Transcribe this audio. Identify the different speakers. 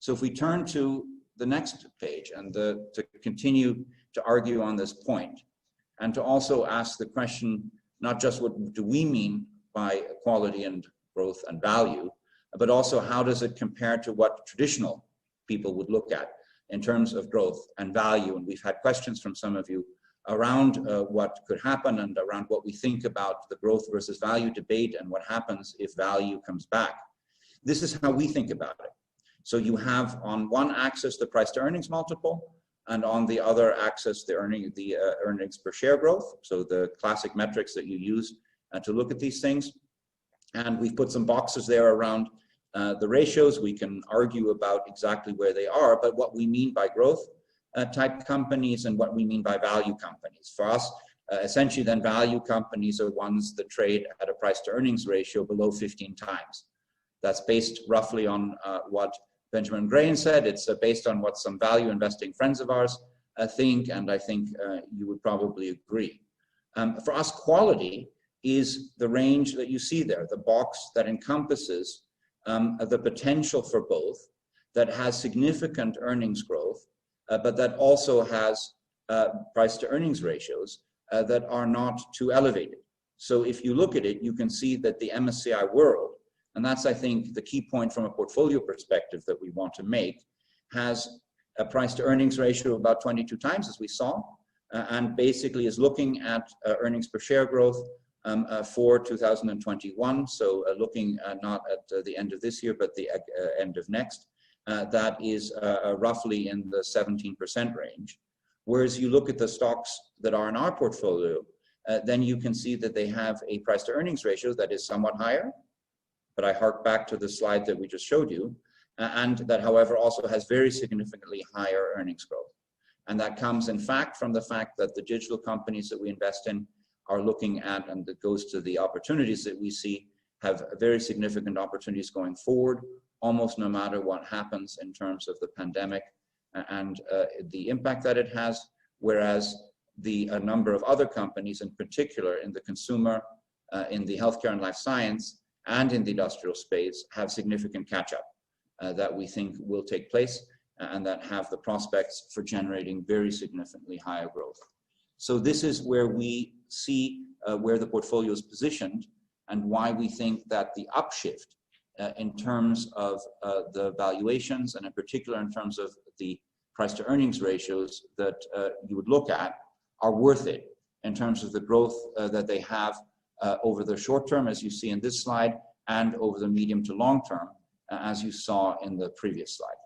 Speaker 1: So if we turn to the next page and to continue to argue on this point, and to also ask the question, not just what do we mean by quality and growth and value, but also how does it compare to what traditional people would look at in terms of growth and value. And we've had questions from some of you around what could happen and around what we think about the growth versus value debate and what happens if value comes back. This is how we think about it. So you have on one axis the price to earnings multiple, and on the other axis the earnings per share growth, so the classic metrics that you use to look at these things. And we've put some boxes there around the ratios. We can argue about exactly where they are, but what we mean by growth type companies and what we mean by value companies. For us, essentially then value companies are ones that trade at a price to earnings ratio below 15 times. That's based roughly on what Benjamin Grain said. It's based on what some value investing friends of ours think, and I think you would probably agree. For us, quality is the range that you see there, the box that encompasses the potential for both, that has significant earnings growth, but that also has price to earnings ratios that are not too elevated. So if you look at it, you can see that the MSCI World, and that's, I think, the key point from a portfolio perspective that we want to make, has a price to earnings ratio of about 22 times, as we saw, and basically is looking at earnings per share growth for 2021. So looking not at the end of this year, but the end of next. That is roughly in the 17% range. Whereas you look at the stocks that are in our portfolio, then you can see that they have a price to earnings ratio that is somewhat higher, but I hark back to the slide that we just showed you, and that, however, also has very significantly higher earnings growth. And that comes, in fact, from the fact that the digital companies that we invest in are looking at, and that goes to the opportunities that we see, have very significant opportunities going forward, almost no matter what happens in terms of the pandemic and the impact that it has, whereas a number of other companies, in particular in the consumer, in the healthcare and life science, and in the industrial space, have significant catch-up that we think will take place and that have the prospects for generating very significantly higher growth. So this is where we see where the portfolio is positioned and why we think that the upshift in terms of the valuations, and in particular in terms of the price to earnings ratios that you would look at, are worth it in terms of the growth that they have over the short term, as you see in this slide, and over the medium to long term, as you saw in the previous slide.